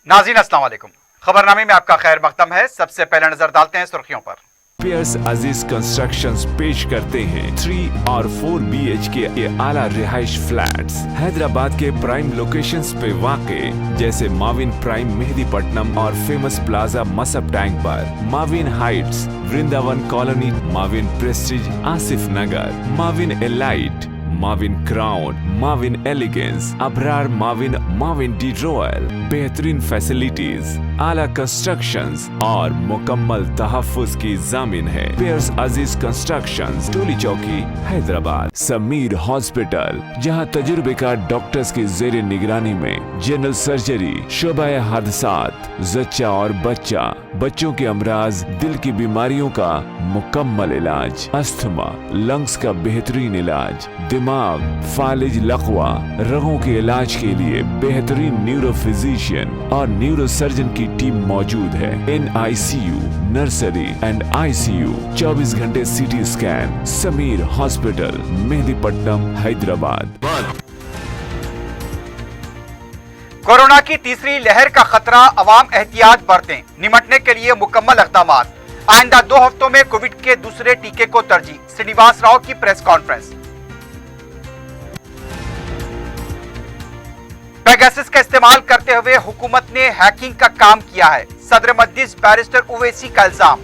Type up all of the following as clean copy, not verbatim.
नाज़रीन अस्सलाम वालेकुम। खबरनामे में आपका खैर मकदम है। सबसे पहले नजर डालते हैं सुर्खियों पर। पियर्स अजीज कंस्ट्रक्शंस पेश करते हैं 3 और 4 BHK के आला रिहाइश फ्लैट्स हैदराबाद के प्राइम लोकेशंस पे वाक़े जैसे माविन प्राइम मेहदीपट्टनम और फेमस प्लाजा मसब टैंक पर, Mavin Heights Vrindavan Colony, Mavin Prestige Asif Nagar, Mavin Elite, Mavin Crown, Mavin Elegance, Abrar Mavin, Mavin De Royal, बेहतरीन फैसिलिटीज, आला कंस्ट्रक्शंस और मुकम्मल तहफ्फुज की जामिन है। पियर्स अजीज कंस्ट्रक्शंस, टोली चौकी, हैदराबाद। समीर हॉस्पिटल, जहां तजुर्बेकार डॉक्टर्स की जेर निगरानी में जनरल सर्जरी, शोबा हादसात, जच्चा और बच्चा, बच्चों के अमराज, दिल की बीमारियों का मुकम्मल इलाज, अस्थमा, लंग्स का बेहतरीन इलाज, दिमाग, फालिज, लकवा, रगों के इलाज के लिए बेहतरीन न्यूरो फिजिशियन और न्यूरो सर्जन की टीम मौजूद है। NICU, नर्सरी एंड ICU, 24 घंटे CT scan. Sameer hospital, Mehdipatnam, Hyderabad. Corona की तीसरी लहर का खतरा, अवाम एहतियात बरतें, निमटने के लिए मुकम्मल इक़दामात। आइंदा 2 हफ्तों में कोविड के दूसरे टीके को तरजीह, श्रीनिवास राव की प्रेस कॉन्फ्रेंस। पेगासस का इस्तेमाल करते हुए हुकूमत ने हैकिंग का काम किया है, सदर मजलिस बैरिस्टर उवैसी का इल्जाम।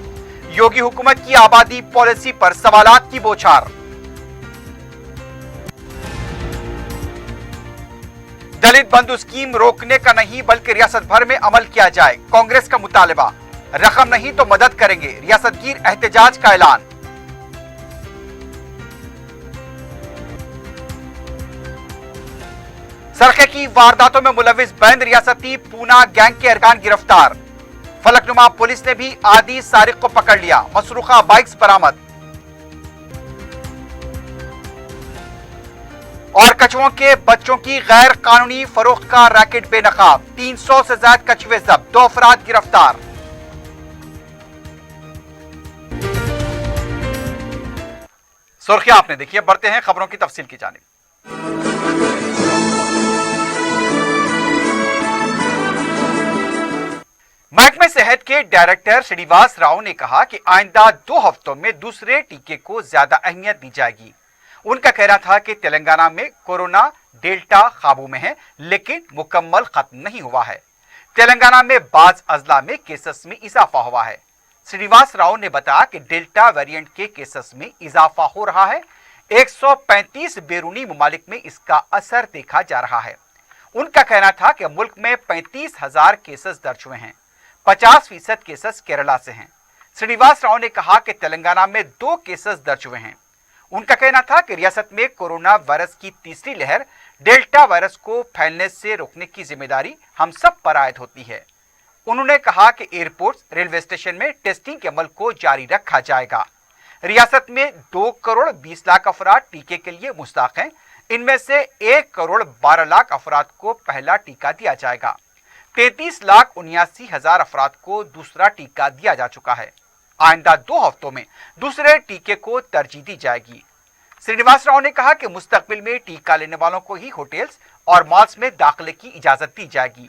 योगी हुकूमत की आबादी पॉलिसी पर सवालात की बौछार। दलित बंधु स्कीम रोकने का नहीं बल्कि रियासत भर में अमल किया जाए, कांग्रेस का मुतालबा। रकम नहीं तो मदद करेंगे, रियासतगीर एहतजाज का ऐलान। सरखे की वारदातों में मुलविस बैंद रियासती पूना गैंग के अरकान गिरफ्तार। फलकनुमा पुलिस ने भी आदि सारिक को पकड़ लिया, मसरूखा बाइक्स बरामद। और कछुओं के बच्चों की गैर कानूनी फरोख्त का रैकेट बेनकाब, 300 से ज्यादा कछुए जब्त, 2 अफराद गिरफ्तार। सुर्खियां आपने देखी, अब बढ़ते हैं खबरों की तफसील की जानिब। महकमे सेहत के डायरेक्टर श्रीनिवास राव ने कहा कि आइंदा 2 हफ्तों में दूसरे टीके को ज्यादा अहमियत दी जाएगी। उनका कहना था कि तेलंगाना में कोरोना डेल्टा काबू में है, लेकिन मुकम्मल खत्म नहीं हुआ है। तेलंगाना में बाज अजला में केसेस में इजाफा हुआ है। श्रीनिवास राव ने बताया कि डेल्टा वेरिएंट के केसेस में इजाफा हो रहा है। 135 बैरूनी ममालिक में इसका असर देखा जा रहा है। उनका कहना था कि मुल्क में 35,000 केसेस दर्ज हुए हैं, 50% केसेस केरला से हैं। श्रीनिवास राव ने कहा कि तेलंगाना में 2 केसेस दर्ज हुए हैं। उनका कहना था कि रियासत में कोरोना वायरस की तीसरी लहर डेल्टा वायरस को फैलने से रोकने की जिम्मेदारी हम सब पर आयद होती है। उन्होंने कहा कि एयरपोर्ट, रेलवे स्टेशन में टेस्टिंग के अमल को जारी रखा जाएगा। रियासत में 2 करोड़ 20 लाख अफराद टीके के लिए मुश्ताक हैं। इनमें से 1 करोड़ 12 लाख अफराद को पहला टीका दिया जाएगा। 33,79,000 अफराद को दूसरा टीका दिया जा चुका है। आइंदा 2 हफ्तों में दूसरे टीके को तरजीह दी जाएगी। श्रीनिवास राव ने कहा कि मुस्तकबिल में टीका लेने वालों को ही होटल्स और मॉल्स में दाखिले की इजाजत दी जाएगी।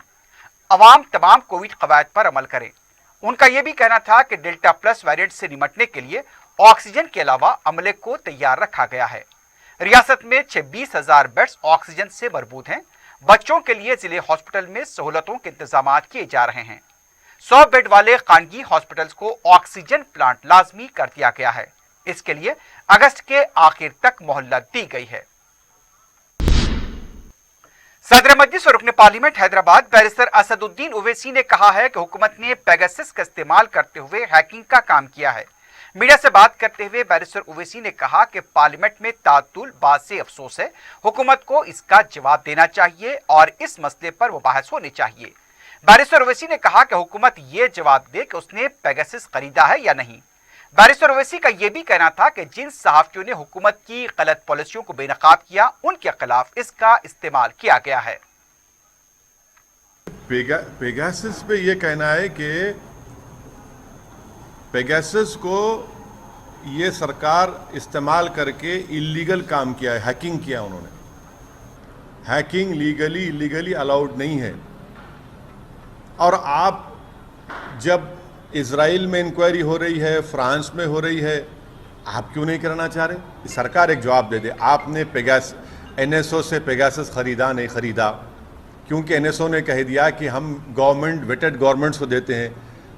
अवाम तमाम कोविड कवायद पर अमल करें। उनका यह भी कहना था कि डेल्टा प्लस वेरिएंट से निमटने के लिए ऑक्सीजन के अलावा अमले को तैयार रखा गया है। रियासत में 26,000 बेड्स ऑक्सीजन से भरपूर हैं। बच्चों के लिए जिले हॉस्पिटल में सहूलतों के इंतजाम किए जा रहे हैं। 100 बेड वाले खानगी हॉस्पिटल्स को ऑक्सीजन प्लांट लाजमी कर दिया गया है। इसके लिए अगस्त के आखिर तक मोहलत दी गई है। सदर मजलिस और रुकन पार्लियामेंट हैदराबाद बैरिस्टर असदुद्दीन ओवैसी ने कहा है कि हुकूमत ने पेगासस का इस्तेमाल करते हुए हैकिंग का काम किया है। मीडिया से बात करते हुए बैरिस्टर ओवैसी ने कहा कि पार्लियामेंट में तातुल बात से अफसोस है। हुकूमत को इसका जवाब देना चाहिए और इस मसले पर मुबाहस होने चाहिए। बैरिस्टर ओवैसी ने कहा कि हुकूमत ये जवाब दे कि उसने पेगासस खरीदा है या नहीं। बैरिस्टर ओवैसी का यह भी कहना था कि जिन सहाफियों ने हुकूमत की गलत पॉलिसियों को बेनकाब किया, उनके खिलाफ इसका इस्तेमाल किया गया है। पेगासस पे ये कहना है कि पेगासस को ये सरकार इस्तेमाल करके इलीगल काम किया है, हैकिंग किया उन्होंने। हैकिंग लीगली इलीगली अलाउड नहीं है। اور آپ جب اسرائیل میں انکوائری ہو رہی ہے، فرانس میں ہو رہی ہے، آپ کیوں نہیں کرنا چاہ رہے؟ سرکار ایک جواب دے دے. آپ نے NSO سے پیگاسس خریدا نہیں خریدا؟ کیونکہ NSO نے کہہ دیا کہ ہم گورنمنٹ ویٹڈ گورنمنٹس کو دیتے ہیں.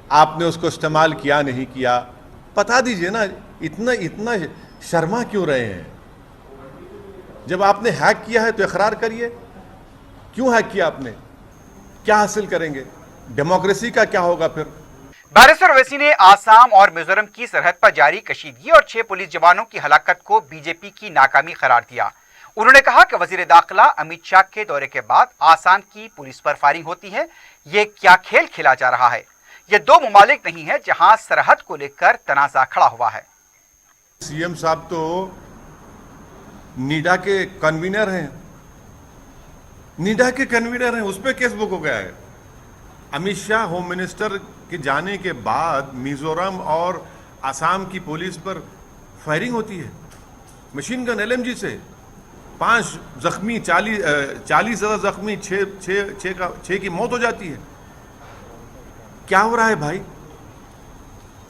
آپ نے اس کو استعمال کیا نہیں کیا؟ بتا دیجئے نا. اتنا شرما کیوں رہے ہیں؟ جب آپ نے ہیک کیا ہے تو اقرار کریے. کیوں ہیک کیا آپ نے؟ کیا حاصل کریں گے؟ ڈیموکریسی کا کیا ہوگا پھر؟ بیرسٹر اویسی نے آسام اور میزورم کی سرحد پر جاری کشیدگی اور 6 پولیس جوانوں کی ہلاکت کو BJP کی ناکامی قرار دیا. انہوں نے کہا کہ وزیر داخلہ امت شاہ کے دورے کے بعد آسام کی پولیس پر فائرنگ ہوتی ہے. یہ کیا کھیل کھیلا جا رہا ہے؟ یہ 2 ممالک نہیں ہے جہاں سرحد کو لے کر تنازع کھڑا ہوا ہے. CM صاحب تو نیڈا کے کنوینر ہیں. اس پہ کیس بک ہو گیا ہے. امت شاہ ہوم منسٹر کے جانے کے بعد میزورم اور آسام کی پولیس پر فائرنگ ہوتی ہے مشین گن LMG سے. 5 زخمی، 40 زیادہ زخمی، 6 کی موت ہو جاتی ہے. کیا ہو رہا ہے بھائی؟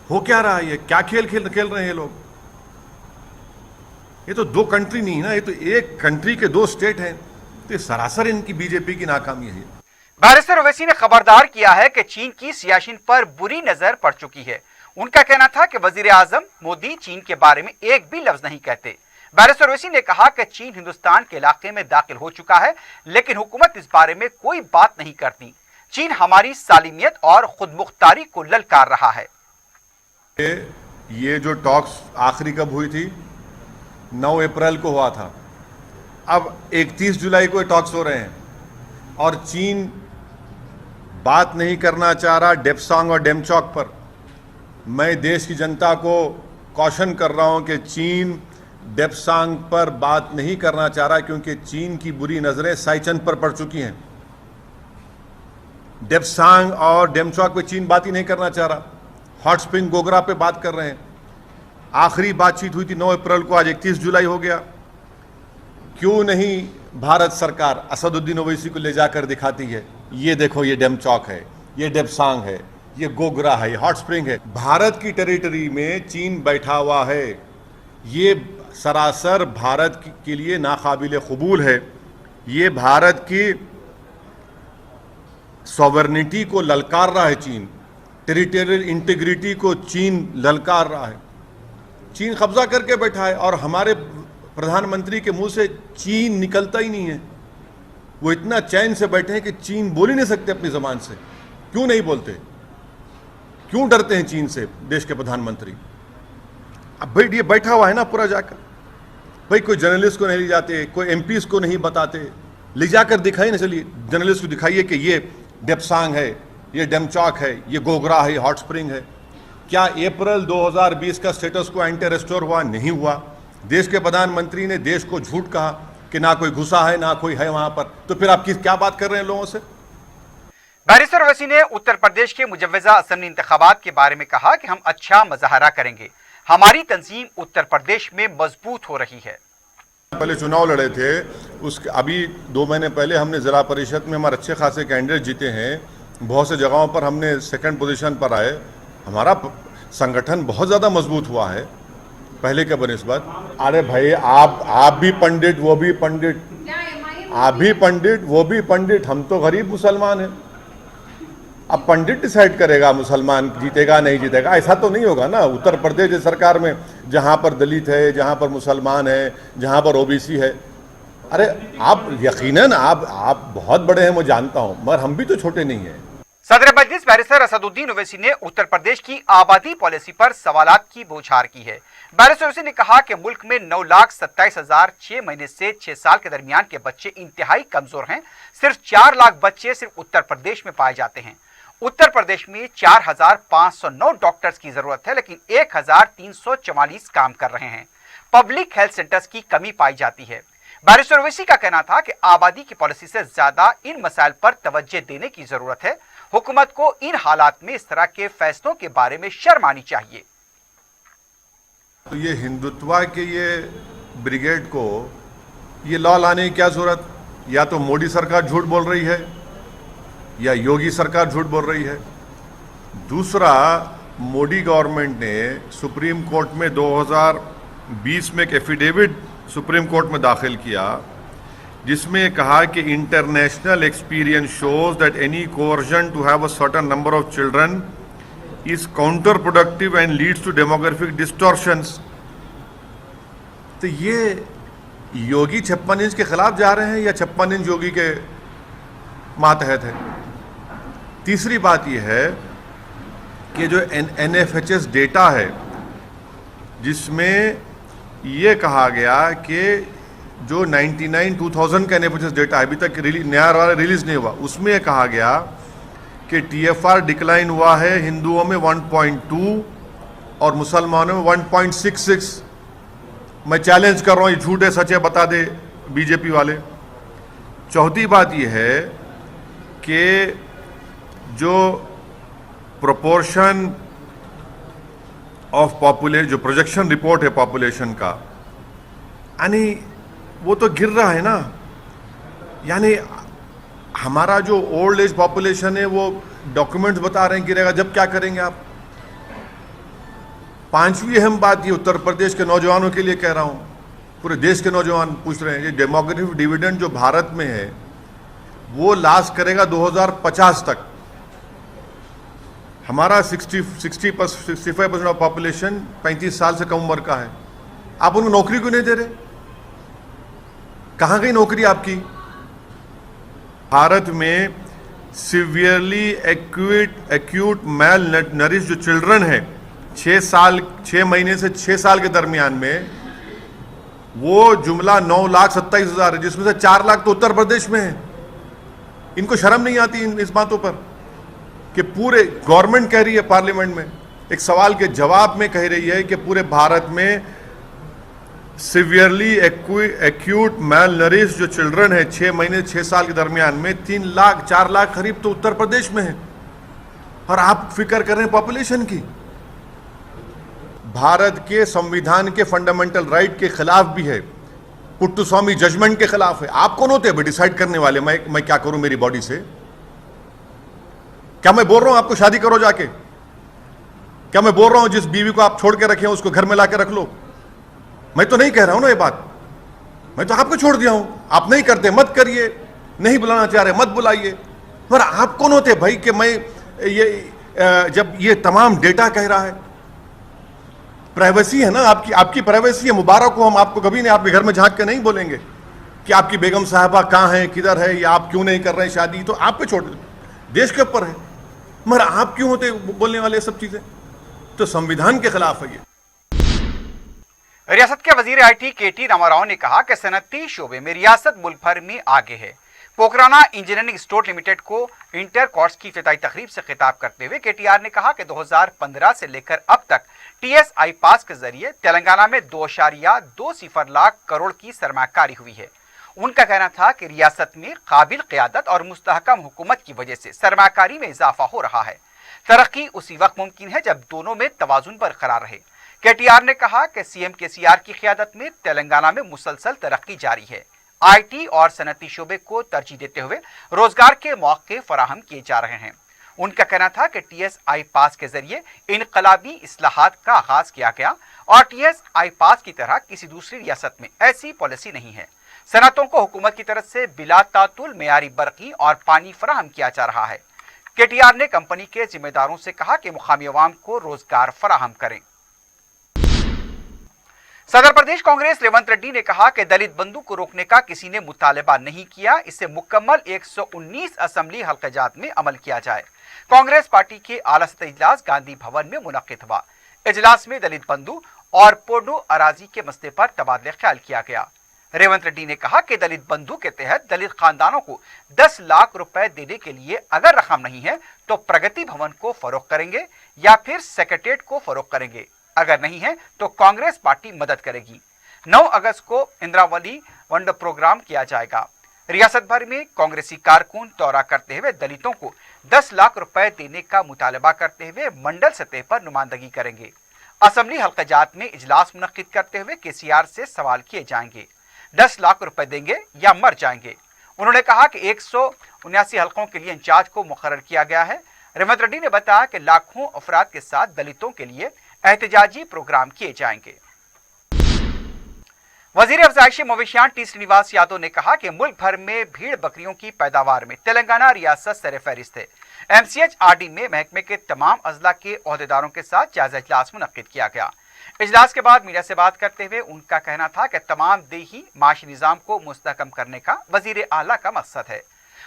ہو کیا رہا ہے؟ یہ کیا کھیل کھیل رہے ہیں یہ لوگ؟ یہ تو 2 کنٹری نہیں ہے نا، یہ تو ایک کنٹری کے 2 اسٹیٹ ہیں. تو یہ سراسر ان کی BJP کی ناکامی ہے. بیرسٹر اویسی نے خبردار کیا ہے کہ چین کی سیاست پر بری نظر پڑ چکی ہے. ان کا کہنا تھا کہ وزیر اعظم مودی چین کے بارے میں ایک بھی لفظ نہیں کہتے. بیرسٹر اویسی نے کہا کہ چین ہندوستان کے علاقے میں داخل ہو چکا ہے لیکن حکومت اس بارے میں کوئی بات نہیں کرتی. چین ہماری سالمیت اور خود مختاری کو للکار رہا ہے. یہ جو ٹاکس آخری کب ہوئی تھی؟ 9 اپریل کو ہوا تھا. اب 31 جولائی کو یہ ٹاکس ہو رہے ہیں اور چین بات نہیں کرنا چاہ رہا ڈیپسانگ اور ڈیمچوک پر. میں دیش کی جنتا کو کوشن کر رہا ہوں کہ چین ڈیپسانگ پر بات نہیں کرنا چاہ رہا کیونکہ چین کی بری نظریں سائچن پر پڑ چکی ہیں. ڈیپسانگ اور ڈیمچوک پہ چین بات ہی نہیں کرنا چاہ رہا. ہاٹ سپرنگ گوگرا پہ بات کر رہے ہیں. آخری بات چیت ہوئی تھی 9 اپریل کو، آج 31 جولائی ہو گیا. کیوں نہیں بھارت سرکار اسد الدین اویسی کو لے جا کر دکھاتی ہے؟ یہ دیکھو، یہ ڈیمچوک ہے، یہ ڈیپسانگ ہے، یہ گوگرا ہے، یہ ہاٹ سپرنگ ہے. بھارت کی ٹیریٹری میں چین بیٹھا ہوا ہے. یہ سراسر بھارت کے لیے ناقابل قبول ہے. یہ بھارت کی سوورنٹی کو للکار رہا ہے. چین ٹیریٹریل انٹیگریٹی کو چین للکار رہا ہے. چین قبضہ کر کے بیٹھا ہے اور ہمارے پردھان منتری کے منہ سے چین نکلتا ہی نہیں ہے. وہ اتنا چین سے بیٹھے ہیں کہ چین بول ہی نہیں سکتے اپنی زبان سے. کیوں نہیں بولتے؟ کیوں ڈرتے ہیں چین سے دیش کے پردھان منتری؟ اب بھائی یہ بیٹھا ہوا ہے نا پورا جا کر. بھائی کوئی جرنلسٹ کو نہیں لے جاتے، کوئی MPs کو نہیں بتاتے. لے جا کر دکھائیے نا. چلیے جرنلسٹ کو دکھائیے کہ یہ ڈیپسانگ ہے، یہ ڈیمچوک ہے، یہ گوگرا ہے، ہاٹ سپرنگ ہے. کیا اپریل 2020 کا سٹیٹس کو اینٹی ریسٹور ہوا؟ نہیں ہوا. دیش کے پردھان منتری نے دیش کو جھوٹ کہا کہ نہ کوئی گھسا ہے نہ کوئی ہے وہاں پر. تو پھر آپ کیا بات کر رہے ہیں لوگوں سے؟ بیرسٹر اویسی نے اتر پردیش کے مجوزہ اسمبلی انتخابات کے بارے میں کہا کہ ہم اچھا مظاہرہ کریں گے. ہماری تنظیم اتر پردیش میں مضبوط ہو رہی ہے. پہلے چناؤ لڑے تھے، ابھی 2 مہینے پہلے ہم نے ضلع پریشد میں ہمارے اچھے خاصے کینڈیڈیٹ جیتے ہیں. بہت سے جگہوں پر ہم نے 2nd پوزیشن پر آئے. ہمارا سنگٹھن بہت زیادہ مضبوط ہوا ہے پہلے کے بنسبت. ارے بھائی آپ بھی پنڈت، وہ بھی پنڈت، آپ بھی پنڈت وہ بھی پنڈت. ہم تو غریب مسلمان ہیں. اب پنڈت ڈیسائیڈ کرے گا مسلمان جیتے گا نہیں جیتے گا؟ ایسا تو نہیں ہوگا نا. اتر پردیش سرکار میں جہاں پر دلت ہے، جہاں پر مسلمان ہے، جہاں پر OBC ہے. ارے آپ یقیناً آپ بہت بڑے ہیں، میں جانتا ہوں، مگر ہم بھی تو چھوٹے نہیں ہیں. صدر مجلس بیرسٹر اسد الدین اویسی نے اتر پردیش کی آبادی پالیسی پر سوالات کی بوچھار کی ہے. بیرسٹر اویسی نے کہا کہ ملک میں 9,27,000 6 مہینے سے 6 سال کے درمیان کے بچے انتہائی کمزور ہیں. صرف 4 لاکھ بچے صرف اتر پردیش میں پائے جاتے ہیں. اتر پردیش میں 4,509 ڈاکٹرز کی ضرورت ہے لیکن 1,344 کام کر رہے ہیں. پبلک ہیلتھ سینٹرز کی کمی پائی جاتی ہے. بیرسٹر اویسی کا کہنا تھا کہ آبادی کی پالیسی سے زیادہ ان مسائل پر توجہ دینے کی ضرورت ہے. حکومت کو ان حالات میں اس طرح کے فیصلوں کے بارے میں شرم آنی چاہیے. تو یہ ہندوتوا کے یہ بریگیڈ کو یہ لا لانے کی کیا ضرورت؟ یا تو مودی سرکار جھوٹ بول رہی ہے या योगी सरकार झूठ बोल रही है। दूसरा, मोदी गवर्नमेंट ने सुप्रीम कोर्ट में 2020 में एक एफिडेविट सुप्रीम कोर्ट में दाखिल किया जिसमें कहा कि international experience shows that any coercion to have a certain number of children is counterproductive and leads to demographic distortions. तो ये योगी 56 इंच के खिलाफ जा रहे हैं या 56 इंच योगी के मातहत है। तीसरी बात यह है कि जो NFHS डेटा है जिसमें ये कहा गया कि जो 2000 का NFHS डेटा है, अभी तक नया वाला रिलीज नहीं हुआ, उसमें कहा गया कि TFR डिक्लाइन हुआ है हिंदुओं में 1.2 और मुसलमानों में 1.66। मैं चैलेंज कर रहा हूँ, ये झूठ है सच है बता दे बीजेपी वाले। चौथी बात यह है कि जो प्रोपोर्शन ऑफ पॉपुलेशन, जो प्रोजेक्शन रिपोर्ट है पॉपुलेशन का, यानी वो तो गिर रहा है ना। यानी हमारा जो ओल्ड एज पॉपुलेशन है वो डॉक्यूमेंट्स बता रहे हैं गिरेगा, जब क्या करेंगे आप। पांचवी अहम बात ये उत्तर प्रदेश के नौजवानों के लिए कह रहा हूँ, पूरे देश के नौजवान पूछ रहे हैं, ये डेमोग्राफिक डिविडेंड जो भारत में है वो लास्ट करेगा 2050 तक। हमारा 65% ऑफ पॉपुलेशन 35 साल से कम उम्र का है। आप उनको नौकरी क्यों नहीं दे रहे? कहाँ गई नौकरी आपकी? भारत में सिवियरली एक्यूट मैल नरिश जो चिल्ड्रन है 6 महीने से 6 साल के दरमियान में, वो जुमला 9,27,000 है, जिसमें से 4 लाख तो उत्तर प्रदेश में है। इनको शर्म नहीं आती इस बातों पर कि पूरे गवर्नमेंट कह रही है पार्लियामेंट में, एक सवाल के जवाब में कह रही है कि पूरे भारत में सिवियरली एक्यूट मैल नरिश जो चिल्ड्रन है 6 महीने 6 साल के दरमियान में 3 लाख 4 लाख करीब तो उत्तर प्रदेश में है। और आप फिक्र कर रहे हैं पॉपुलेशन की। भारत के संविधान के फंडामेंटल राइट के खिलाफ भी है, पुट्टुस्वामी जजमेंट के खिलाफ है। आप कौन होते हैं डिसाइड करने वाले मैं क्या करूं मेरी बॉडी से? क्या मैं बोल रहा हूं आपको शादी करो जाके? क्या मैं बोल रहा हूं जिस बीवी को आप छोड़ के रखे हो उसको घर में लाके रख लो? मैं तो नहीं कह रहा हूं ना ये बात, मैं तो आपको छोड़ दिया हूं। आप नहीं करते मत करिए, नहीं बुलाना चाह रहे मत बुलाइए। पर आप कौन होते भाई कि मैं ये जब ये तमाम डेटा कह रहा है, प्राइवेसी है ना आपकी प्राइवेसी है। मुबारक हो, हम आपको कभी नहीं आपके घर में झांक के नहीं बोलेंगे कि आपकी बेगम साहबा कहाँ है, किधर है, या आप क्यों नहीं कर रहे हैं शादी, तो आप पे छोड़ देश के ऊपर है। मगर आप क्यों होते बोलने वाले सब चीजें? तो संविधान के खिलाफ है ये। रियासत के वजीर IT KT रामाराव ने कहा कि सनअती शोबे में रियासत मुल्क भर में आगे है। पोखराना इंजीनियरिंग स्टोर लिमिटेड को इंटर कोर्स की इफ्तिताई तकरीब से खिताब करते हुए KTR ने कहा कि 2015 से लेकर अब तक TS I-पास के जरिए तेलंगाना में 2.20 लाख करोड़ की सरमाकारी हुई है। उनका कहना था कि रियासत में काबिल क़यादत और मुस्तहकम हुकूमत की वजह से सरमाकारी में इजाफा हो रहा है। तरक्की उसी वक्त मुमकिन है जब दोनों में तवाजुन बरकरार रहे। KTR ने कहा कि CM KCR की क़यादत में तेलंगाना में मुसलसल तरक्की जारी है। IT और सनअती शोबे को तरजीह देते हुए रोजगार के मौके फराहम किए जा रहे हैं। उनका कहना था कि TS I-पास के जरिए इनकलाबी इस्लाहात का आगाज किया गया और TS I-पास की तरह किसी दूसरी रियासत में ऐसी पॉलिसी नहीं है। सनअतों को हुकूमत की तरफ से बिला तातुल मेयारी बरकी और पानी फराहम किया जा रहा है। KTR ने कंपनी के जिम्मेदारों से कहा कि मुकामी अवाम को रोजगार फराहम करें। सदर प्रदेश कांग्रेस रेवंत रेड्डी ने कहा कि दलित बंधु को रोकने का किसी ने मुतालबा नहीं किया, इससे मुकम्मल 119 असेंबली हल्काजात में अमल किया जाए। कांग्रेस पार्टी के आला सतह इजलास गांधी भवन में मुनक्किद हुआ। इजलास में दलित बंधु और पोडो अराजी के मसले पर तबादले ख्याल किया गया। रेवंत रेड्डी ने कहा कि दलित बंधु के तहत दलित खानदानों को 10 लाख रुपए देने के लिए अगर रकम नहीं है तो प्रगति भवन को फरोख्त करेंगे या फिर सेक्रेटेरिएट को फरोख्त करेंगे। अगर नहीं है तो कांग्रेस पार्टी मदद करेगी। 9 अगस्त को इंदिरावली वंडर प्रोग्राम किया जाएगा। रियासत भर में कांग्रेसी कारकुन दौरा करते हुए दलितों को 10 लाख रुपए देने का मुतालबा करते हुए मंडल सतह पर नुमाइंदगी करेंगे। असेंबली हल्काजात में इजलास मुनक्किद करते हुए KCR से सवाल किए जाएंगे। 10 लाख रुपए देंगे या मर जाएंगे। उन्होंने कहा कि 179 हलकों के लिए इंचार्ज को मुकर्रर किया गया है। रेवंत रेड्डी ने बताया कि लाखों अफराद के साथ दलितों के लिए एहतजाजी प्रोग्राम किए जाएंगे। वजीर अफजाइशी मवेशियान टी श्रीनिवास यादव ने कहा कि मुल्क भर में भीड़ बकरियों की पैदावार में तेलंगाना रियासत सर फहरिस्त है। MCH-RD में महकमे के तमाम अजला के ओहदेदारों के साथ जायजा इजलास मुनक्किद किया गया। इजलास के बाद मीडिया से बात करते हुए उनका कहना था कि तमाम देही माशी निज़ाम को मुस्तहकम करने का वजीर आला का मकसद है।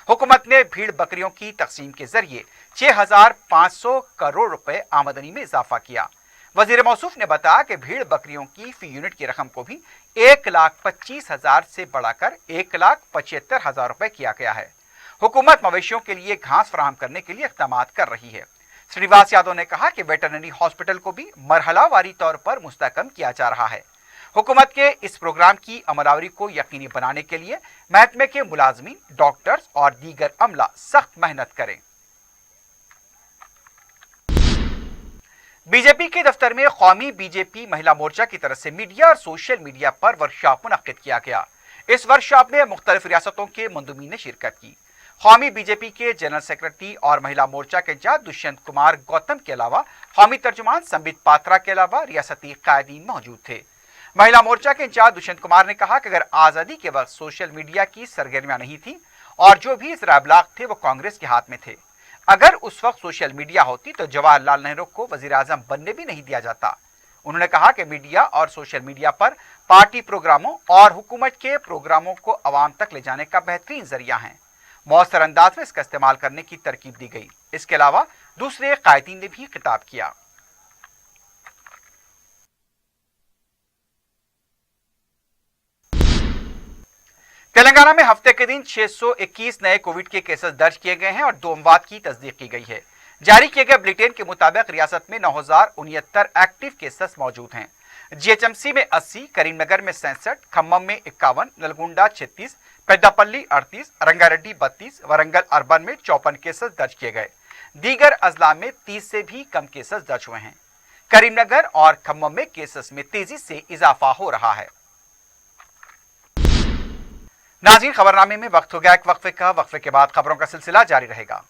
हुकूमत ने भीड़ बकरियों की तकसीम के जरिए 6,500 करोड़ रुपए आमदनी में इजाफा किया। वजीर मौसूफ ने बताया कि भीड़ बकरियों की फी यूनिट की रकम को भी 1,25,000 से बढ़ाकर 1,75,000 रुपए किया गया है। हुकूमत मवेशियों के लिए घास फराहम करने के लिए इक़दाम कर रही है। श्रीनिवास यादव ने कहा कि वेटरनरी हॉस्पिटल को भी मरहलावारी तौर पर मुस्तहकम किया जा रहा है। हुकूमत के इस प्रोग्राम की अमलावरी को यकीनी बनाने के लिए महकमे के मुलाजमीन, डॉक्टर्स और दीगर अमला सख्त मेहनत करें। बीजेपी के दफ्तर में कौमी बीजेपी महिला मोर्चा की तरफ से मीडिया और सोशल मीडिया पर वर्कशॉप मुनक्किद किया गया। इस वर्कशॉप में मुख्तलिफ रियासतों के मंदूबीन ने शिरकत की। कौमी बीजेपी के जनरल सेक्रेटरी और महिला मोर्चा के इंचार्ज दुष्यंत कुमार गौतम के अलावा कौमी तर्जुमान संबित पात्रा के अलावा रियासती कायदीन मौजूद थे। महिला मोर्चा के इंचार्ज दुष्यंत कुमार ने कहा कि अगर आज़ादी के वक्त सोशल मीडिया की सरगर्मियां नहीं थी और जो भी ज़राए इब्लाग थे वो कांग्रेस के हाथ में थे। अगर उस वक्त सोशल मीडिया होती तो जवाहरलाल नेहरू को वजीर आजम बनने भी नहीं दिया जाता। उन्होंने कहा कि मीडिया और सोशल मीडिया पर पार्टी प्रोग्रामों और हुकूमत के प्रोग्रामों को अवाम तक ले जाने का बेहतरीन जरिया है। मौसर अंदाज में इसका इस्तेमाल करने की तरकीब दी गई। इसके अलावा दूसरे कायदीन ने भी खिताब किया। तेलंगाना में हफ्ते के दिन 621 नए कोविड के केसेस दर्ज किए गए हैं और 2 अमवात की तस्दीक की गई है। जारी किए गए बुलेटिन के मुताबिक रियासत में 9,069 एक्टिव केसेस मौजूद हैं। GHMC में 80, करीमनगर में 67, खम्मम में 51, नलगुंडा 36, पेद्दापल्ली 38, रंगारेड्डी 32, वरंगल अर्बन में 54 केसेस दर्ज किए गए। दीगर अजला में 30 से भी कम केसेस दर्ज हुए हैं। करीमनगर और खम्मम में केसेस में तेजी से इजाफा हो रहा है। नाज़रीन, खबरनामे में वक्त हो गया एक वक्फे का। वक्फे के बाद खबरों का सिलसिला जारी रहेगा।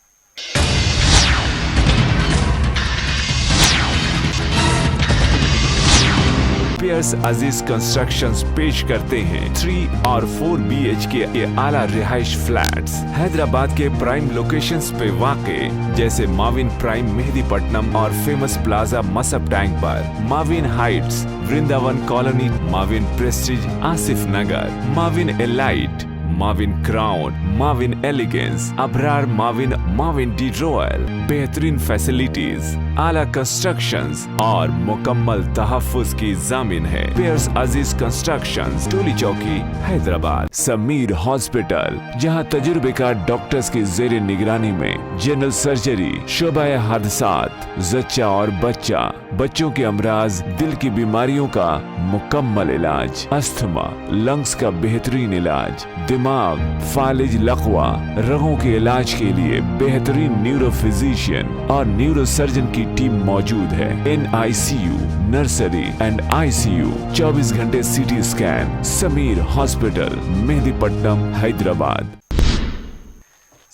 पियर्स अजीज कंस्ट्रक्शंस पेश करते हैं 3 और 4 BHK के आला रिहाइश फ्लैट्स हैदराबाद के प्राइम लोकेशंस पे वाक़े जैसे माविन प्राइम मेहदीपट्टनम और फेमस प्लाजा मसब टैंक पर, Mavin Heights Vrindavan Colony, Mavin Prestige Asif Nagar, Mavin Elite, Mavin Crown, Mavin Elegance, Abrar Mavin, Mavin De Royal, बेहतरीन फैसिलिटीज, आला कंस्ट्रक्शंस और मुकम्मल तहफ्फुज की जामिन है। पियर्स अजीज कंस्ट्रक्शंस, टोली चौकी, हैदराबाद। समीर हॉस्पिटल, जहां तजुर्बेकार डॉक्टर्स की जेर निगरानी में जनरल सर्जरी, शोबा हादसात, जच्चा और बच्चा, बच्चों के अमराज, दिल की बीमारियों का मुकम्मल इलाज, अस्थमा, लंग्स का बेहतरीन इलाज, दिमाग, फालिज, लकवा, रगों के इलाज के लिए बेहतरीन न्यूरो फिजिशियन और न्यूरो सर्जन की टीम मौजूद है। NICU, नर्सरी एंड ICU, 24 घंटे CT scan. Sameer hospital, Mehdipatnam, Hyderabad.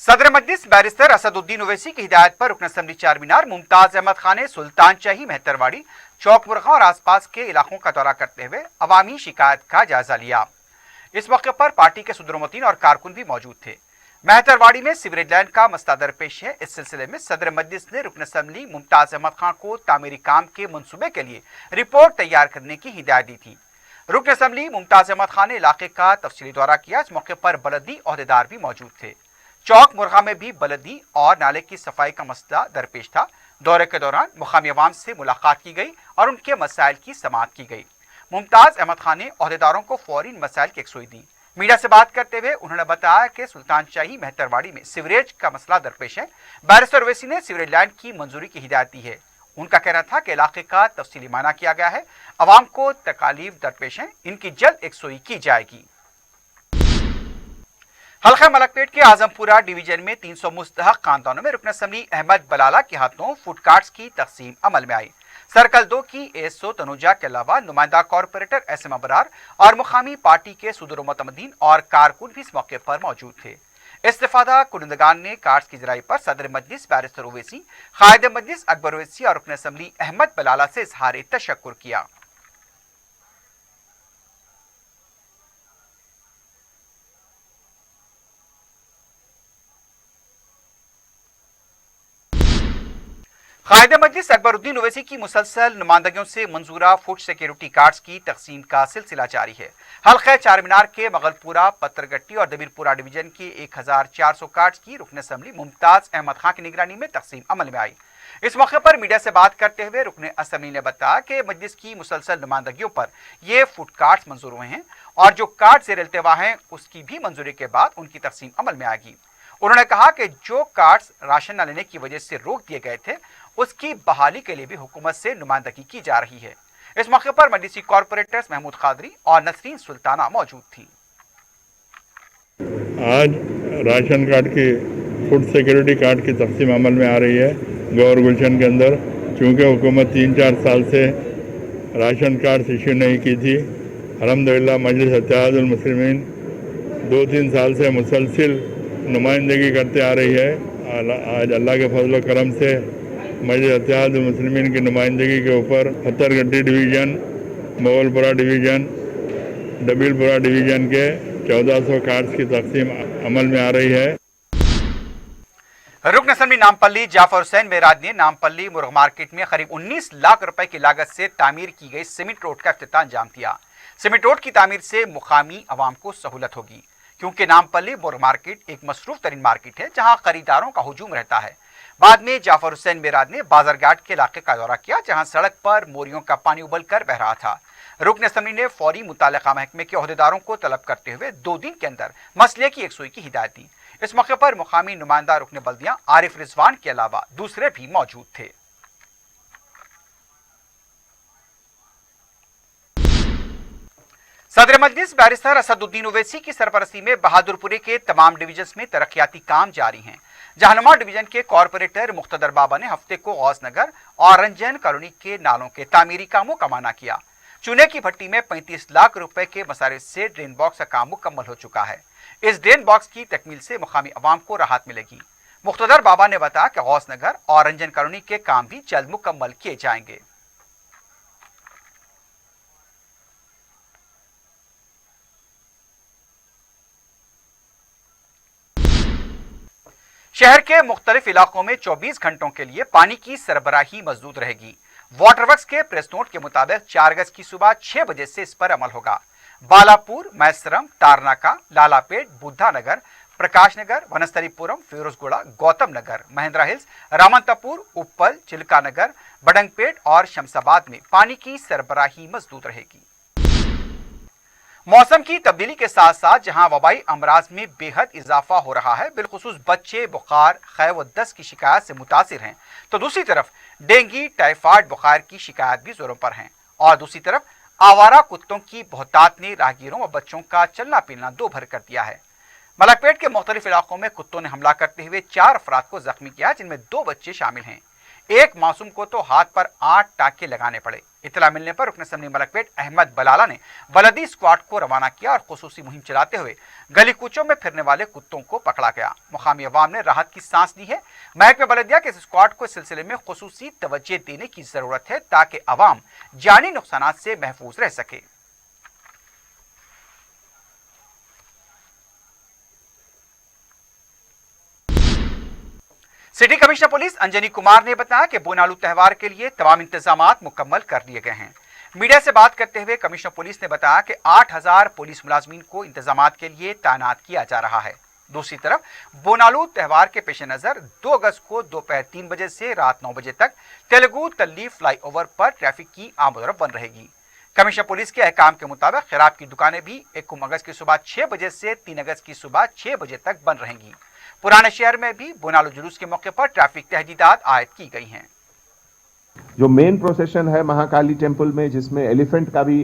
सदर मजलिस बैरिस्टर असदुद्दीन ओवैसी की हिदायत पर रुकन असम्बली चारमीनार मुमताज अहमद खान ने सुल्तान शाही, मेहतरवाड़ी, चौक मुरगा और आसपास के इलाकों का दौरा करते हुए अवामी शिकायत का जायजा लिया। इस मौके पर पार्टी के सदरुद्दीन और कारकुन भी मौजूद थे। मेहतरवाड़ी में सीवरेज लाइन का मसला दरपेश है। इस सिलसिले में सदर मजलिस ने रुकन असम्बली मुमताज अहमद खान को तामीरी काम के मंसूबे के लिए रिपोर्ट तैयार करने की हिदायत दी थी। रुकन असम्बली मुमताज अहमद खान ने इलाके का तफसीली दौरा किया। इस मौके पर बलदी ओहदेदार भी मौजूद थे। चौक मुरगा में भी बलदी और नाले की सफाई का मसला दरपेश था। दौरे के दौरान मुकामी अवाम से मुलाकात की गई और उनके मसाइल की समाअत की गई। मुमताज अहमद खान ने ओहदेदारों को फौरी मसाइल की यकसुई दी। मीडिया से बात करते हुए उन्होंने बताया कि सुल्तान शाही, मेहतरवाड़ी में सीवरेज का मसला दरपेश है। बैरिस्टर ओवैसी ने सीवरेज लाइन की मंजूरी की हिदायत दी है। उनका कहना था कि इलाके का तफसीली मायना किया गया है। अवाम को तकालीफ दरपेश हैं, इनकी जल्द यकसुई की जाएगी। हल्का मलकपेट के आजमपुरा डिवीजन में 300 मुस्तहक खानदानों में रुकन असम्बली अहमद बलाला के हाथों फूड कार्ड्स की तकसीम अमल में आई। सर्कल 2 की एसओ तनुजा के अलावा नुमाइंदा कॉरपोरेटर एसएम अबरार और मुकामी पार्टी के सुदूर मुतमदीन और कारकुन भी इस मौके पर मौजूद थे। इस्तेफादा कुनंदगान ने कार्ड्स की जराई पर सदर मजलिस बैरिस्टर ओवैसी, कायद मजलिस अकबर ओवैसी और रुकन असम्बली अहमद बलाला से इजहार तशक्कुर किया। कायद मजलिस अकबरुद्दीन ओवैसी की मुसलसल नुमाइंदगियों से मंजूरा फूड सिक्योरिटी कार्ड्स की तकसीम का सिलसिला जारी है। हल्का चार मीनार के मगलपुरा, पत्थरगट्टी और दबीरपुरा डिवीजन के 1400 कार्ड्स की रुकन असम्बली मुमताज अहमद खान की निगरानी में तकसीम अमल में आई। इस मौके पर मीडिया से बात करते हुए रुकन असम्बली ने बताया कि मजलिस की मुसलसल नुमाइंदगियों पर ये फूड कार्ड्स मंजूर हुए हैं और जो कार्ड ज़ेर इल्तिवा हैं उसकी भी मंजूरी के बाद उनकी तकसीम अमल में आएगी। उन्होंने कहा कि जो कार्ड्स राशन न लेने की वजह से रोक दिए गए थे उसकी बहाली के लिए भी हुकूमत से नुमाइंदगी की जा रही है। इस मौके पर मजलिसी कॉरपोरेटर्स महमूद खादरी और नसरीन सुल्ताना मौजूद थी। आज राशन कार्ड की फूड सिक्योरिटी कार्ड की तकसीम अमल में आ रही है गौर गुलशन के अंदर। चूँकि हुकूमत 3-4 साल से राशन कार्ड इशू नहीं की थी, अल्हम्दुलिल्लाह मजलिस इत्तेहादुल मुस्लिमीन 2-3 साल से मुसलसिल नुमाइंदगी करते आ रही है। आज अल्लाह के फजल व करम से मजलिस इत्तेहादुल मुस्लिमीन की नुमाइंदगी के ऊपर Patthargatti division, Mogalpura division, Dabeerpura division के 1400 कार्ड्स की तकसीम अमल में आ रही है। रुकन असम्बली नामपल्ली जाफर हुसैन मेराज ने नामपल्ली मुर्ग मार्केट में करीब 19 लाख रुपए की लागत से तामीर की गई सीमेंट रोड का इफ्तिताह अंजाम दिया। सीमेंट रोड की तामीर से मुकामी अवाम को सहूलत होगी, क्योंकि नामपल्ली मुर्ग मार्केट एक मसरूफ तरीन मार्केट है जहां खरीदारों का हुजूम रहता है। बाद में जाफर हुसैन मेराज ने बाजारघाट के इलाके का दौरा किया, जहां सड़क पर मोरियों का पानी उबल कर बह रहा था। रुकन असम्बली ने फौरी मुताल्लिका महकमे के ओहदेदारों को तलब करते हुए 2 दिन के अंदर मसले की यकसुई की हिदायत दी। इस मौके पर मुकामी नुमाइंदा रुकन बल्दिया आरिफ रिजवान के अलावा दूसरे भी मौजूद थे। सदर मजलिस बैरिस्टर असदुद्दीन ओवैसी की सरपरस्ती में बहादुरपुरे के तमाम डिवीजन्स में तरक्याती काम जारी हैं। जहानुमा डिवीजन के कॉरपोरेटर मुख्तदर बाबा ने हफ्ते को गौस नगर और रंजन कॉलोनी के नालों के तामीरी कामों का माना किया। चूने की भट्टी में 35 लाख रुपए के मसारिफ से ड्रेन बॉक्स का काम मुकम्मल हो चुका है। इस ड्रेन बॉक्स की तकमील से मुकामी अवाम को राहत मिलेगी। मुख्तदर बाबा ने बताया कि गौस नगर और रंजन कॉलोनी के काम भी जल्द मुकम्मल किए जाएंगे। शहर के मुख्तलिफ इलाकों में 24 घंटों के लिए पानी की सरबराही मजदूद रहेगी। वाटर वर्क्स के प्रेस नोट के मुताबिक 4 अगस्त की सुबह 6 बजे से इस पर अमल होगा। बालापुर, मैसरम, तारनाका, लालापेट, बुद्धा नगर, प्रकाश नगर, वनस्थलीपुरम, फिरोजगुड़ा, गौतम नगर, महेंद्रा हिल्स, रामंतपुर, उप्पल, चिल्का नगर, बडंगपेट और शमशाबाद में पानी की सरबराही मजदूद रहेगी। मौसम की तब्दीली के साथ साथ जहां वबाई अमराज में बेहद इजाफा हो रहा है, बिलखुसूस बच्चे बुखार, खै व दस्त की शिकायत से मुतासिर हैं, तो दूसरी तरफ डेंगू, टाइफाइड बुखार की शिकायत भी जोरों पर हैं। और दूसरी तरफ आवारा कुत्तों की बहुतात ने राहगीरों व बच्चों का चलना फिरना दो भर कर दिया है। मलकपेट के मुख्तलिफ इलाकों में कुत्तों ने हमला करते हुए 4 अफराद को जख्मी किया, जिनमें 2 बच्चे शामिल हैं। एक मासूम को तो हाथ पर 8 टाके लगाने पड़े। इतला मिलने पर रुकन असम्बली मलकपेट अहमद बलाला ने बलदी स्क्वाड को रवाना किया और खुसूसी मुहिम चलाते हुए गली कूचों में फिरने वाले कुत्तों को पकड़ा गया। मुकामी अवाम ने राहत की सांस ली है। महकमे बलदिया के इस स्क्वाड को इस सिलसिले में खुसूसी तवज्जो देने की जरूरत है, ताकि अवाम जानी नुकसानात से महफूज रह सके। City commissioner police Anjani Kumar ने बताया कि बोनालू त्यौहार के लिए तमाम इंतजामात मुकम्मल कर लिए गए हैं। मीडिया से बात करते हुए कमिश्नर पुलिस ने बताया कि 8000 पुलिस मुलाजमीन को इंतजामात के लिए तैनात किया जा रहा है। दूसरी तरफ बोनालू त्यौहार के पेश नज़र 2 अगस्त को दोपहर 3 बजे से रात 9 बजे तक तेलुगु तल्ली फ्लाईओवर पर ट्रैफिक की आमदोरफ्त बंद रहेगी। कमिश्नर पुलिस के अहकाम के मुताबिक खराब की दुकानें भी 1 अगस्त की सुबह 6 बजे से 3 अगस्त की सुबह 6 बजे तक बंद रहेंगी। पुराने शहर में भी बोनालू जुलूस के मौके पर ट्रैफिक तहदीदात आयद की गई हैं। जो मेन प्रोसेशन है महाकाली टेम्पल में, जिसमें एलिफेंट का भी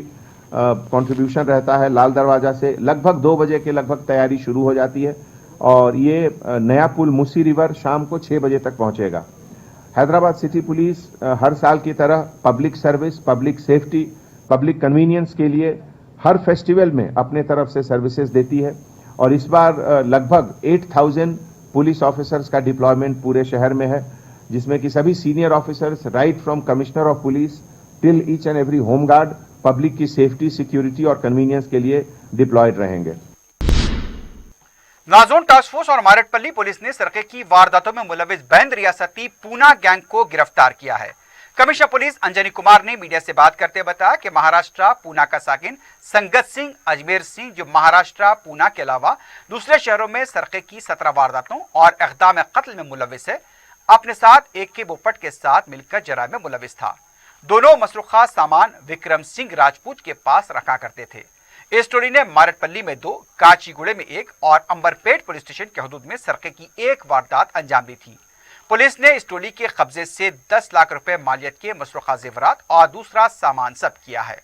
कंट्रीब्यूशन रहता है, लाल दरवाजा से लगभग 2 बजे के लगभग तैयारी शुरू हो जाती है। और ये नया पुल मुसी रिवर शाम को 6 बजे तक पहुंचेगा। हैदराबाद सिटी पुलिस हर साल की तरह public service, public safety, public convenience के लिए हर फेस्टिवल में अपने तरफ से सर्विसेज देती है और इस बार लगभग 8000 पुलिस ऑफिसर्स का डिप्लॉयमेंट पूरे शहर में है, जिसमें कि सभी senior officers right from commissioner of police till each and every home guard public की सेफ्टी, सिक्योरिटी और कन्वीनियंस के लिए डिप्लॉयड रहेंगे। नाजोन टास्क फोर्स और मारेटपल्ली पुलिस ने सरके की वारदातों में मुलविस बैंड रियासती पूना गैंग को गिरफ्तार किया है। कमिश्नर पुलिस अंजनी कुमार ने मीडिया से बात करते बताया कि महाराष्ट्र पूना का साकिन संगत सिंह अजमेर सिंह, जो महाराष्ट्र पूना के अलावा दूसरे शहरों में सरके की 17 वारदातों और इक़दाम कत्ल में मुलविस है, अपने साथ एक के बोपट के साथ मिलकर जराइम में मुलविस था। दोनों मसरूखा सामान विक्रम सिंह राजपूत के पास रखा करते थे। इस टोली ने मारेटपल्ली में 2, काचीगुड़े में 1 और अंबरपेट पुलिस स्टेशन के हदूद में सरके की 1 वारदात अंजाम दी थी। पुलिस ने इस टोली के कब्जे से 10 लाख रुपए मालियत के मसरूखा जेवरात और दूसरा सामान जब्त किया है।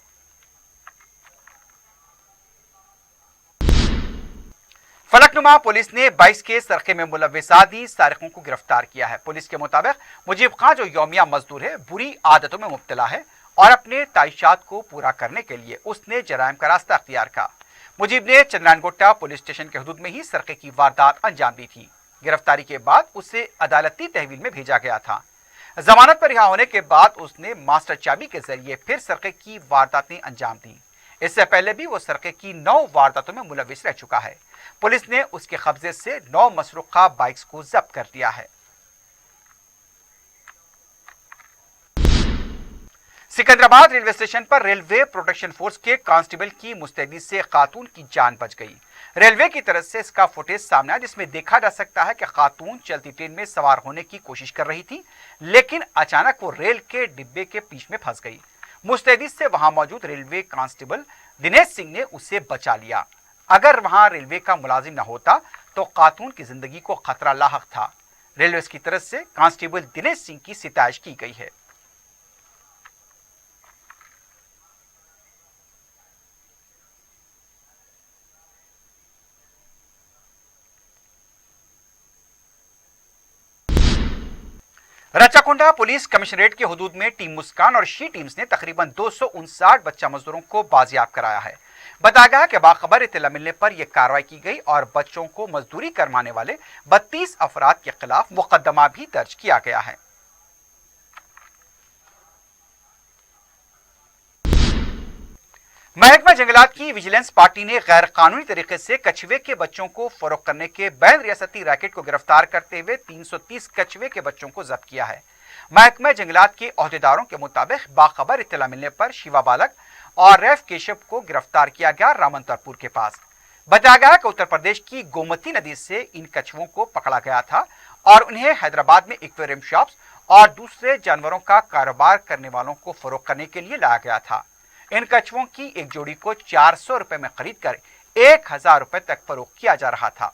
फलकनुमा पुलिस ने 22 के सरके में मुलविस आदि सारिकों को गिरफ्तार किया है। पुलिस के मुताबिक मुजीब खान, जो यौमिया मजदूर है, बुरी आदतों में मुब्तला है और अपने ताइशात को पूरा करने के लिए उसने जराइम का रास्ता अख्तियार किया। मुजीब ने चंद्रानगोटा पुलिस स्टेशन के हदूद में ही सरके की वारदात अंजाम दी थी। गिरफ्तारी के बाद उसे अदालती तहवील में भेजा गया था। जमानत पर रिहा होने के बाद उसने मास्टर चाबी के जरिए फिर सरके की वारदातें अंजाम दी। इससे पहले भी वो सरके की 9 वारदातों में मुलविस रह चुका है। पुलिस ने उसके कब्जे से 9 मसरूखा बाइक्स को जब्त कर लिया है। सिकंदराबाद रेलवे स्टेशन पर रेलवे प्रोटेक्शन फोर्स के कांस्टेबल की मुस्तैदी से खातून की जान बच गई। रेलवे की तरफ से इसका फुटेज सामने आया, जिसमें देखा जा सकता है कि खातून चलती ट्रेन में सवार होने की कोशिश कर रही थी, लेकिन अचानक वो रेल के डिब्बे के बीच में फंस गई। मुस्तैदी से वहां मौजूद रेलवे कांस्टेबल दिनेश सिंह ने उसे बचा लिया। अगर वहां रेलवे का मुलाजिम न होता तो खातून की जिंदगी को खतरा लाहक था। रेलवे की तरफ से कांस्टेबल दिनेश सिंह की सिताइश की गई है। रचाकुंडा पुलिस कमिश्नरेट के हुदूद में टीम मुस्कान और शी टीम्स ने तकरीबन 259 बच्चा मजदूरों को बाजियाब कराया है। बताया गया कि बाखबर इत्तला मिलने पर यह कार्रवाई की गई और बच्चों को मजदूरी करवाने वाले 32 अफराद के खिलाफ मुकदमा भी दर्ज किया गया है। महकमा जंगलात की विजिलेंस पार्टी ने गैर कानूनी तरीके से कछुए के बच्चों को फरोख्त करने के बैन रियासती रैकेट को गिरफ्तार करते हुए 330 कछुए के बच्चों को जब्त किया है। महकमा जंगलात के अहदेदारों के मुताबिक बाखबर इत्तला मिलने पर शिवा बालक और रैफ केशव को गिरफ्तार किया गया रामंतरपुर के पास। बताया गया कि उत्तर प्रदेश की गोमती नदी से इन कछुओं को पकड़ा गया था और उन्हें हैदराबाद में एक्वेरियम शॉप्स और दूसरे जानवरों का कारोबार करने वालों को फरोख्त करने के लिए लाया गया था। इन कछुओं की एक जोड़ी को 400 रुपए में खरीद कर 1000 रुपए तक फरोख्त किया जा रहा था।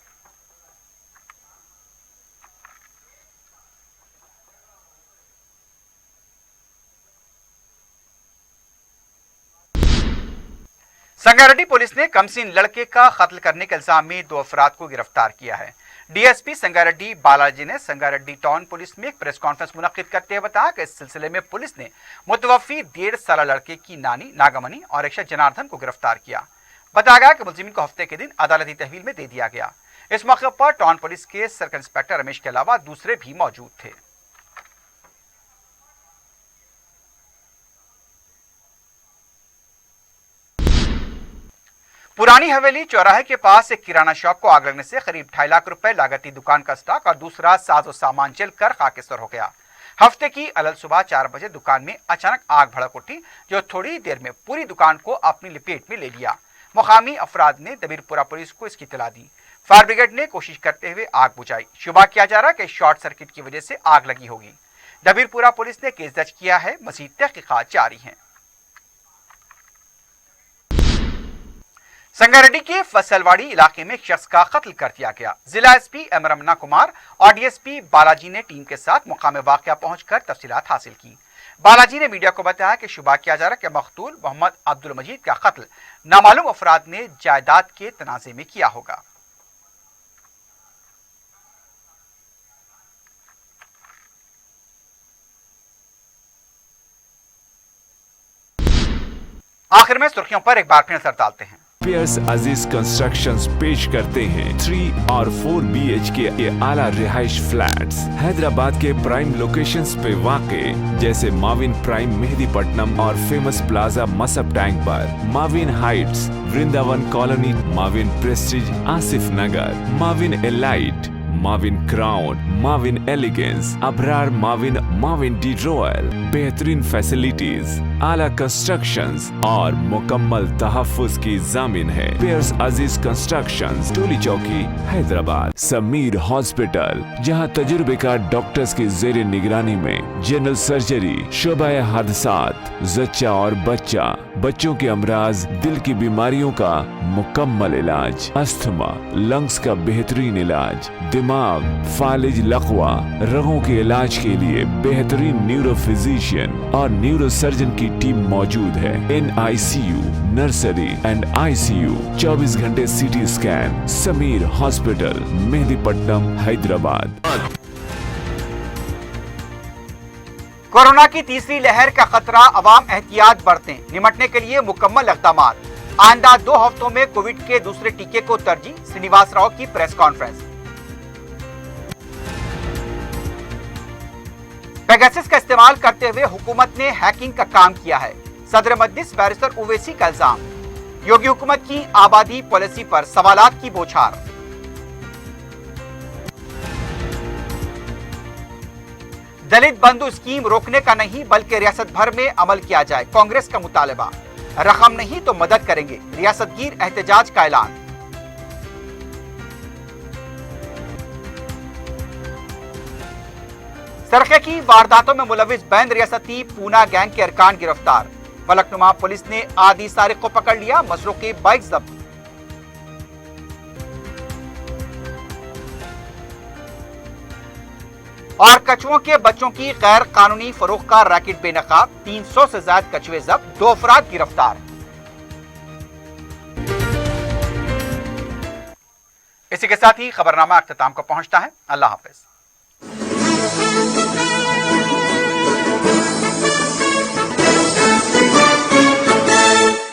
संगारेड्डी पुलिस ने कमसीन लड़के का कत्ल करने के इल्जाम में 2 अफराद को गिरफ्तार किया है। डीएसपी संगारेड्डी बालाजी ने संगारेड्डी टाउन पुलिस में एक प्रेस कॉन्फ्रेंस मुनक्किद करते हुए बताया कि इस सिलसिले में पुलिस ने मुतवफ़ी 1.5 साल लड़के की नानी नागमणि और एक जनार्दन को गिरफ्तार किया। बताया गया कि मुलजिम को हफ्ते के दिन अदालती तहवील में दे दिया गया। इस मौके पर टाउन पुलिस के सर्कल इंस्पेक्टर रमेश के अलावा दूसरे भी मौजूद थे। पुरानी हवेली चौराहे के पास एक किराना शॉप को आग लगने से करीब 2.5 लाख रुपए लागती दुकान का स्टॉक और दूसरा साजो सामान जलकर खाकेसर हो गया। हफ्ते की अलग सुबह 4 बजे दुकान में अचानक आग भड़क उठी, जो थोड़ी देर में पूरी दुकान को अपनी लपेट में ले लिया। मुकामी अफराद ने दबीरपुरा पुलिस को इसकी इत्तला दी। फायर ब्रिगेड ने कोशिश करते हुए आग बुझाई। शुबा किया जा रहा है कि शॉर्ट सर्किट की वजह से आग लगी होगी। दबीरपुरा पुलिस ने केस दर्ज किया है। मजीद तहकीकात जारी हैं। संगारेड्डी के फसलवाड़ी इलाके में एक शख्स का कत्ल कर दिया गया। जिला एसपी एम रमना कुमार और डीएसपी बालाजी ने टीम के साथ मुकाम वाक़या पहुंचकर तफसीलात हासिल की। बालाजी ने मीडिया को बताया कि शुबा किया जा रहा है कि मकतूल मोहम्मद अब्दुल मजीद का कत्ल नामालूम अफराद ने जायदाद के तनाज़े में किया होगा। आखिर में सुर्खियों पर एक बार फिर नजर डालते हैं। पियर्स अजीज कंस्ट्रक्शंस पेश करते हैं 3 और 4 BHK के आला रिहाइश फ्लैट्स हैदराबाद के प्राइम लोकेशंस पे वाक़े जैसे माविन प्राइम मेहदीपट्टनम और फेमस प्लाजा मसब टैंक पर, Mavin Heights, Vrindavan Colony, Mavin Prestige Asif Nagar, Mavin Elite, Mavin Crown, Mavin Elegance, Abrar Mavin, Mavin De Royal, बेहतरीन फैसिलिटीज, आला कंस्ट्रक्शंस और मुकम्मल तहफ्फुज की जामिन है। पियर्स अजीज कंस्ट्रक्शंस, टोली चौकी, हैदराबाद। समीर हॉस्पिटल, जहां तजुर्बेकार डॉक्टर्स की जेर निगरानी में जनरल सर्जरी, शोबा हादसात, जच्चा और बच्चा, बच्चों के अमराज, दिल की बीमारियों का मुकम्मल इलाज, अस्थमा, लंग्स का बेहतरीन इलाज, दिमाग, फालिज, लकवा, रगों के इलाज के लिए बेहतरीन न्यूरो फिजिशियन और न्यूरो सर्जन की टीम मौजूद है। NICU, नर्सरी एंड ICU, 24 घंटे CT scan. Sameer hospital, Mehdipatnam, Hyderabad. Corona की तीसरी लहर का खतरा, अवाम एहतियात बरतें, निमटने के लिए मुकम्मल इक़दाम। आइंदा 2 हफ्तों में कोविड के दूसरे टीके को तरजीह, श्रीनिवास राव की प्रेस कॉन्फ्रेंस। पेगासस का इस्तेमाल करते हुए हुकूमत ने हैकिंग का काम किया है, सदर मजलिस बैरिस्टर ओवैसी का इल्जाम। योगी हुकूमत की आबादी पॉलिसी पर सवालात की बौछार। दलित बंधु स्कीम रोकने का नहीं बल्कि रियासत भर में अमल किया जाए, कांग्रेस का मुतालबा। रकम नहीं तो मदद करेंगे, रियासतगीर एहतजाज का ऐलान। सरखे की वारदातों में मुलविस बैंद रियासती पूना गैंग के अरकान गिरफ्तार। फलकनुमा पुलिस ने आदि सारिक को पकड़ लिया, मसरूके बाइक जब्त। और कछुओं के बच्चों की गैर कानूनी फरोख्त का रैकेट बेनकाब, 300 से ज्यादा कछुए जब्त, 2 अफराद गिरफ्तार। इसी के साथ ही खबरनामा अख्ताम को पहुंचता है। अल्लाह हाफिज।